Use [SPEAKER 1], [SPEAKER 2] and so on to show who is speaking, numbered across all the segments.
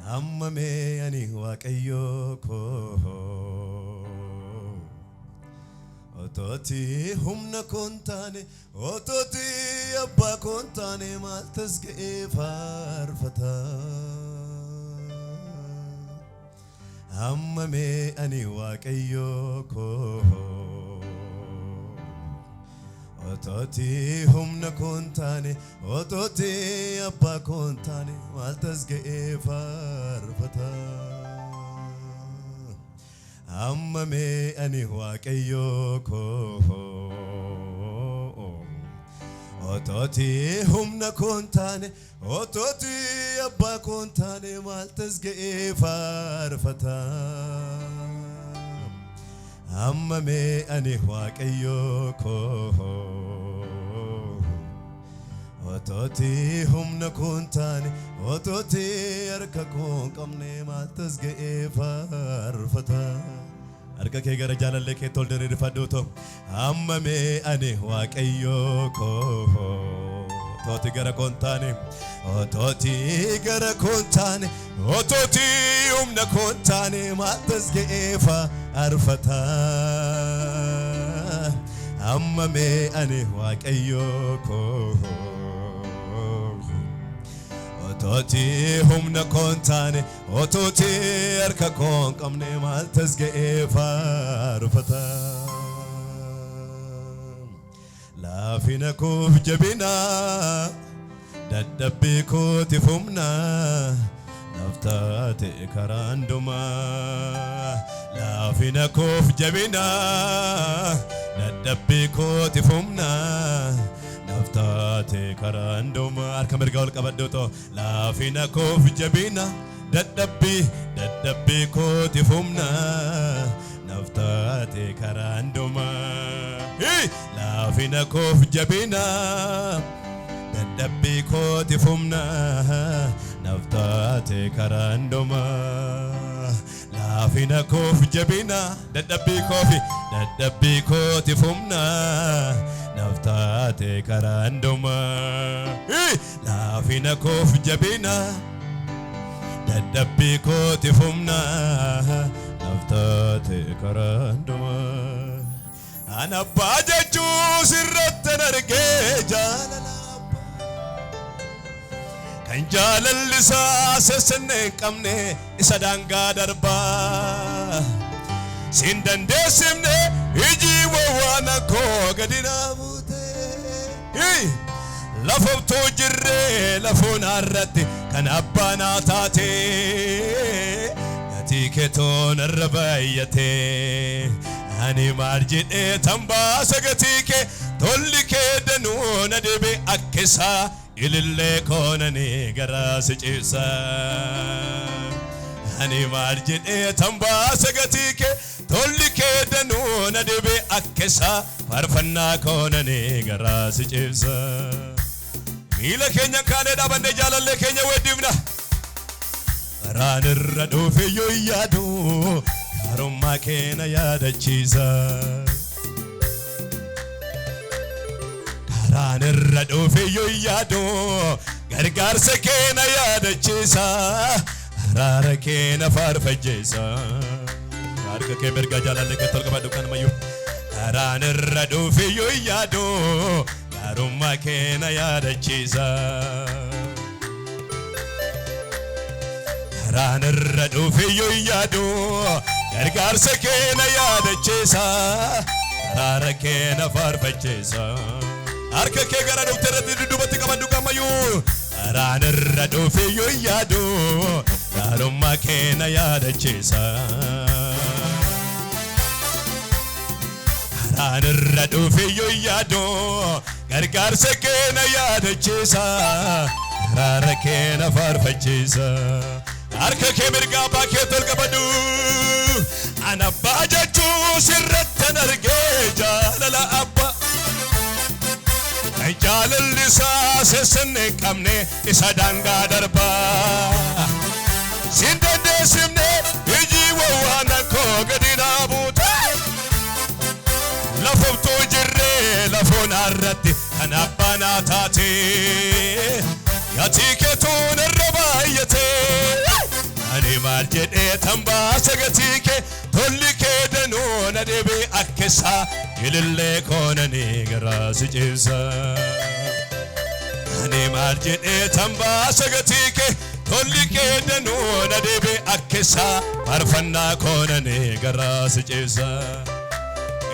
[SPEAKER 1] Ammame ani waaqayyo ko ototi humna kontane ototi abba kontane maltasge farfata Ammame ani waaqayyo ko ototi humna kontane ototi abba kontane maltasge farfata Ammame ani waaqayyo ko ototi humna kontane ototi abba kontane maltasge farfata Ammame ani waaqayyo ko ototi humna kontane ototi arka kon qamne maltasge farfata Arka ke gara jalalle ke toldere rifaduto Ammame ani waaqayyo ko ototi gara kontane ototi gara kontane ototi humna kontane maltasge farfata Ammame ani waaqayyo ko ototi humna kontane ototi arka kon qamne maltasge farfata Lafina kuf jabina dadhabbi kooti fumna naftaate karanduma Lafina kuf jabina dadhabbi kooti fumna naftaate karanduma arka mirga ol qabaddoto Lafina kuf jabina dadhabbi kooti fumna naftaate karanduma Lafina kuf jabina dadhabbi kooti fumna naftaate karanduma Lafina kuf jabina dadhabbi kooti fumna naftaate karanduma Lafina kuf jabina dadhabbi kooti fumna naftaate karanduma Ana bajechu sirratta narge jalala kan jalallisa sesenne qamne isa danga darba sindandesimne iji wawana ko gadina bute lafoftu jirre lafuna arratti kan abbana taate gati keton arbayate Ani marjide tamba sagatike tollike danu nadebe akkesa ilille konani garasicisa Ani marjide tamba sagatike tollike danu nadebe akkesa farfanna konani garasicisa Mila kenya kane dabande jalalle kenya wedimna Ranirra dhufe yoyadu Aroma kena yaadachiisa Karaanirra dhufe yoyyaadu gargaarsa keena yaadachiisa Araara keena faarfachiisa Harka kee mirga jalalle kee tolka baddu kan mayyuu Karaanirra dhufe yoyyaadu aroma kena yaadachiisa Karaanirra dhufe yoyyaadu gargaarsa keena yaadachiisa araara keena faarfachiisa harka kee gara dhufteerratti dudduubatti qabadhu qamayyuu karaanirra dhufe yoyyaadu aroma keena yaadachiisa karaanirra dhufe yoyyaadu gargaarsa keena yaadachiisa araara keena faarfachiisa Arka ke mirga baake tolka badu ana bajechu sirratta narge jalala abba jalallisa sesenne qamne isa danga darba sindandesimne iji wawana ko gadina buta lafoftu jirre narratti kan abbana taate Yatike ton rabayete ani mal jedhe tambaasa gatike tollike dano na debe akkesa ilille konani garas jinsa ani mal jedhe tambaasa gatike tollike dano na debe akkesa parfanna konani garas jinsa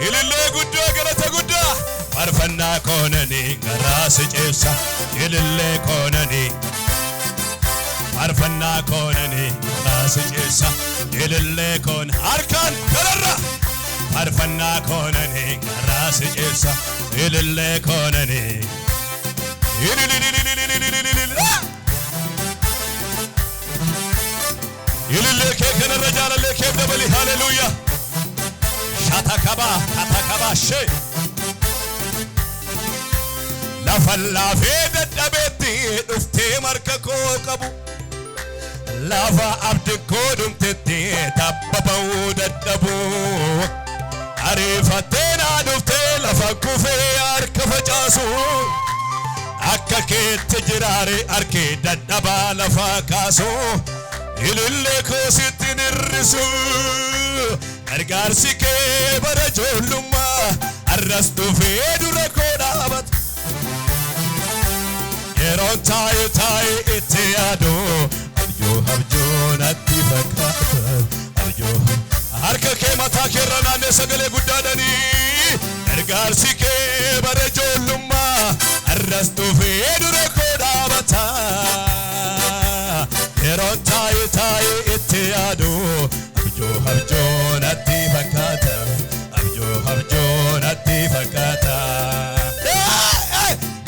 [SPEAKER 1] ilille gudda galata gudda parfanna konani garas jinsa ilille konani parfanna konani garas jinsa ilille kon arkan karara parfanna konani garas jinsa ilille konani ilille ke kana rajala le ke dabali hallelujah shatakaba she la falla fede dabeti dufte marka ko qabu lava abdi kodum tete tababu dadabu arifatena dufte lafa kufe arka facasu akka ke tijrare arke dadaba lafa kaso ilille ko sitinirrisu gargaarsi kee bara ijoollummaa arrastu feedura koo dhaabat yeroon taa'e itti yaadoo abjoo natti fakkaata abjoo harka kee mataa keerra naannee sagalee guddaadhanii gargaarsi kee bara ijoollummaa arrastu feedura koo dhaabata yeroon taa'e itti yaadoo abjoo natti fakkaata abjoo natti fakkaata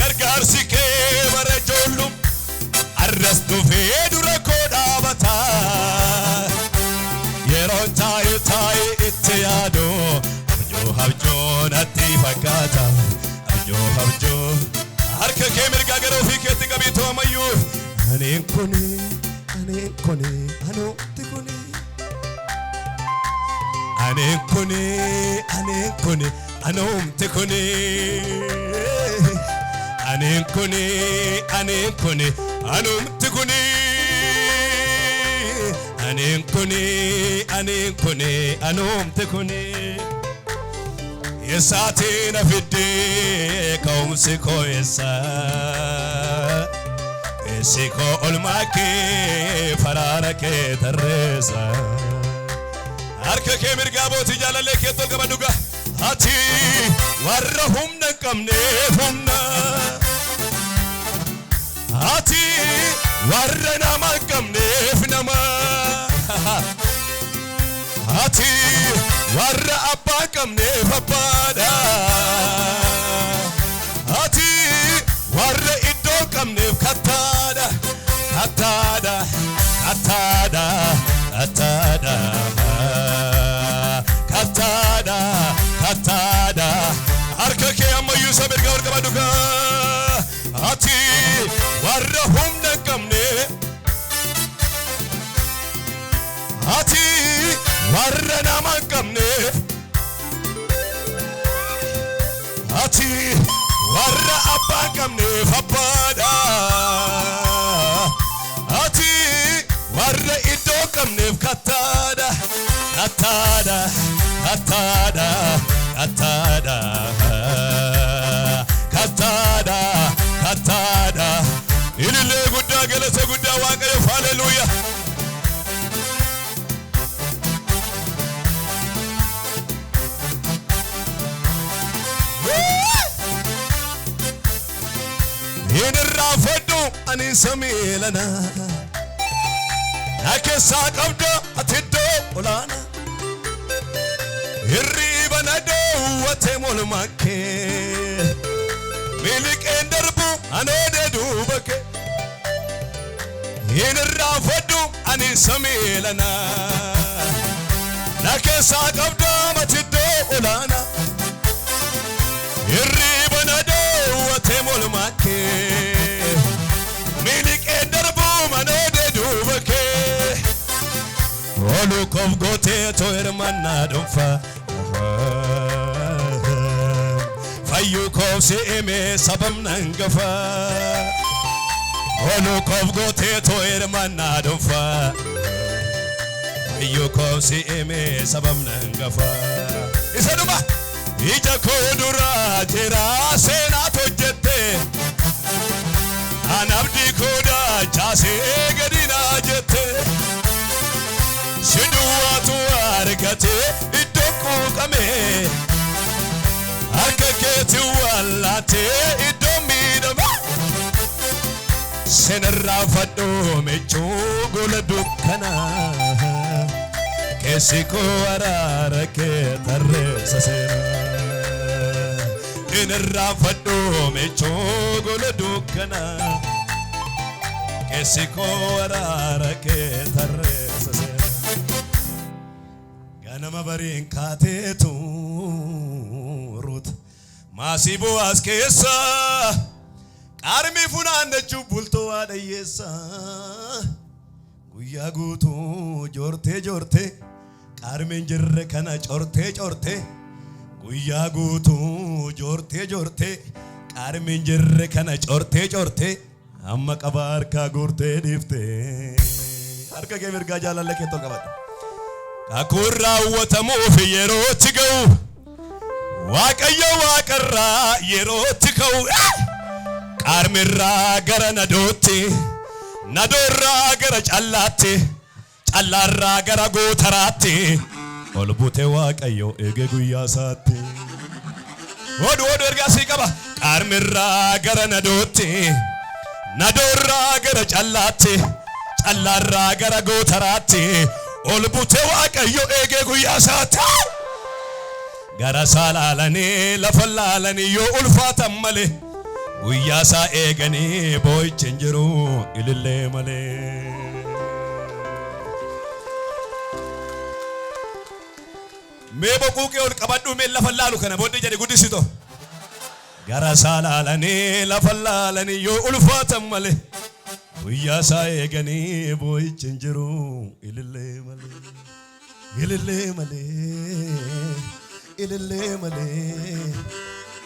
[SPEAKER 1] gargaarsi kee bara ijoollum arrastu feedura koo dhaabata yeroon taa'e itti yaadoo abjoo natti fakkaata abjoo harka kee mirgaa gara ofii keetti qabiitu ammayyuu aneen kuni anooti kuni aneen kuni anoomti kuni aneen kuni anoomti kuni aneen kuni anoomti kuni Yesatina fidde kaumsi ko yesa esiko olmake farara ke tarresa harka ke mirgaboti jalale ke tol gabaduga ati warra humna kamne humna ati warra nama kamne nama ati warra abba kamne babada ati warra iddo kamne katada harka ke ammayyuu sabirga warga baduga ati warra humna kamne ati warra nama kamne ati warra abba kamne fabbada ati warra iddo kamne katada ilille guddaa galata guddaa waaqayyo hallelujah inirraafadhu ani sameelana nakeessa qabda atiddoo olaana hirriibana dhoowwate molmakkee miliqeen darbu anoode duuba kee inirraafadhu ani sameelana nakeessa qabda atiddoo olaana hirriibana dhoowwate molmakkee miliqeen darbu anoode duuba kee olu kof gootee to hermannaa dhuunfaa Fayyuu koobsi'ime sababna hangafa Olu koof gootee too hirmannaa dhuunfaa Fayyuu koobsi'ime sababna hangafa Isa dhuma ija koo duraa jira seenaa hojjette An abdii koo dachaasee gadi naa jette Siduwaatu argate iddoo quuqame Harka keetti wallaate iddoo miidhama Seenarraa fadhoo mechuu gola dukkana Keessi koo araara kee tarreessa seena Seenarraa fadhoo mechuu gola dukkana Keessi koo araara kee tarreessa seena Ganama bariin kaateetu Maasiiboo as keessa Qarmii funaannachuu bultoo adayyeessa Guyyaa guutuu joortee Qarmiin jirre kana cortee Guyyaa guutuu joortee Qarmiin jirre kana cortee Amma qaba harkaa guurtee dhiiftee Harka kee mirgaa jaalallee keettoo qabadhu Kakuun raawwatamuuf yerootti ga'u Waaqayyo waaqarraa yerootti ka'u Qarmirraa gara nadootti Nadoorraa gara callaatti Callaarraa gara gootaraatti Ol bute waaqayyo eege guyyaa isaatti Odu ergaasii qaba Qarmirraa gara nadootti Nadoorraa gara callaatti Callaarraa gara gootaraatti Ol bute waaqayyo eege guyyaa isaatti Gara salaalanii lafa laalanii yoo ulfaatan malee Guyyaa isaa eeganii boo'ichi hin jiru ilillee malee Mee boquuqee ol qabadhu mee lafa laalu kana booddee jedhe guddisito Gara salaalanii lafa laalanii yoo ulfaatan malee Guyyaa isaa eeganii boo'ichi hin jiru ilillee malee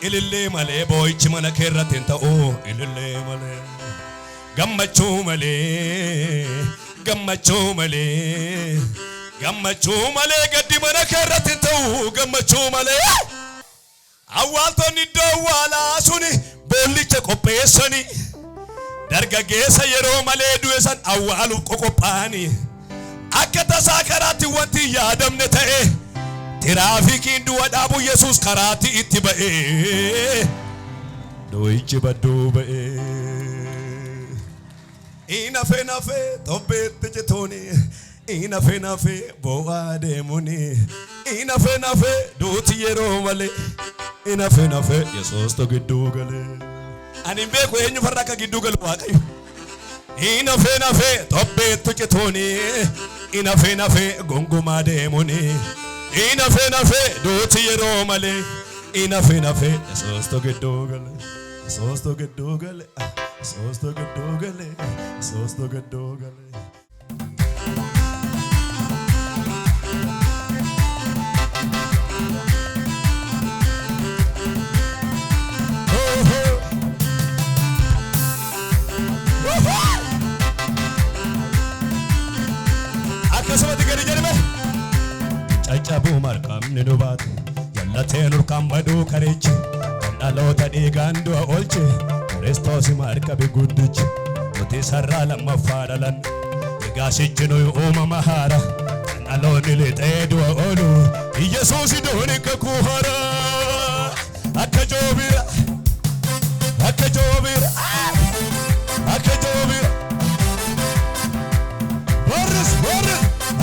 [SPEAKER 1] Ilillee malee boo'ichi mana keerratti hin ta'u ilillee malee Gammachuu malee gaddi mana keerratti hin ta'u gammachuu malee Awwaaltonni iddoo awwaalaa suni boollicha qopheessani Dargaggeessa yeroo malee du'e san awwaaluuf qophaa'ani Akka tasaa karaatti wanti yaadamne ta'e Tiraafikiin du'a dhaabu Yesuus karaatti itti ba'ee Doo'ichi badduu ba'ee Inafe tobbeetti jetooni Inafe boo'aa deemuni Inafe duuti yeroo malee Inafe Yesuus to gidduu galee Ani beeku eenyu farra akka gidduu galu waaqayyo Inafe tobbeetti jetooni Inafe gongumaa deemuni Inafe duuti yeroo malee Inafe Yesuus to gidduu galee Yesuus to gidduu galee Yesuus to gidduu galee Yesuus to gidduu galee Akkasumatti gadi jedhame Caccabuu marqamni nu baate Jallateen urkaan baduu karichi Dhaloota dhiigaan du'a oolche Kiristoos marqabe guddichi Nuti sarraa lammaffaa dhalan Egaa sichi nuyi uumama haara Dhaloonni lixee du'a oolu Yesuus dooni kakuu haara Akka joobira Warris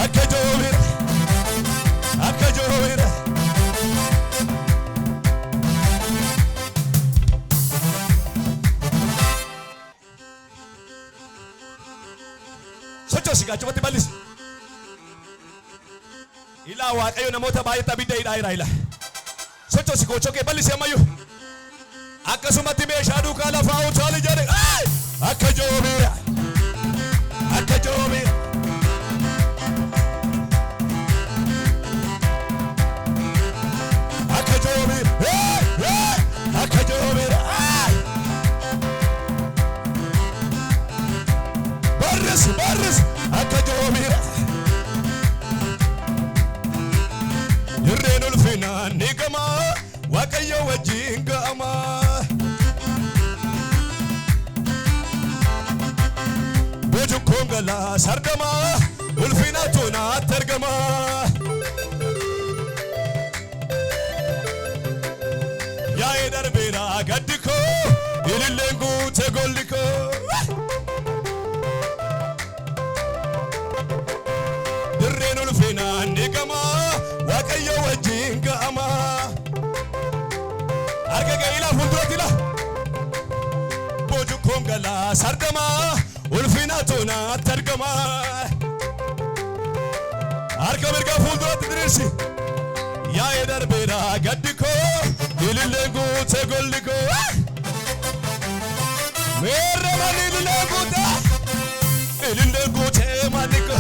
[SPEAKER 1] Akka joobira Sochosi gaachumatti bal'isi Ilaa waaqayyo namoota baay'eetti abidda hidhaa Sochosi gochoo kee bal'isi ammayyuu Akkasumatti meeshaa duukaa lafaa utaali jedhe Akka joobira waaqayyo wajjin ga'ama boju kongala sargama ulfina tuna tergama ya edarbera gaddiko ilillengu tegolliko dirren ulfina nigama waaqayyo wajjin ga'ama argage ila fulduratila boju kongala sargama ulfina tuna tergama arka mirga fuldurat dirisi ya edarbera gaddiko ilillengu tegolliko merre mani ilillengu te ilillengu te maniko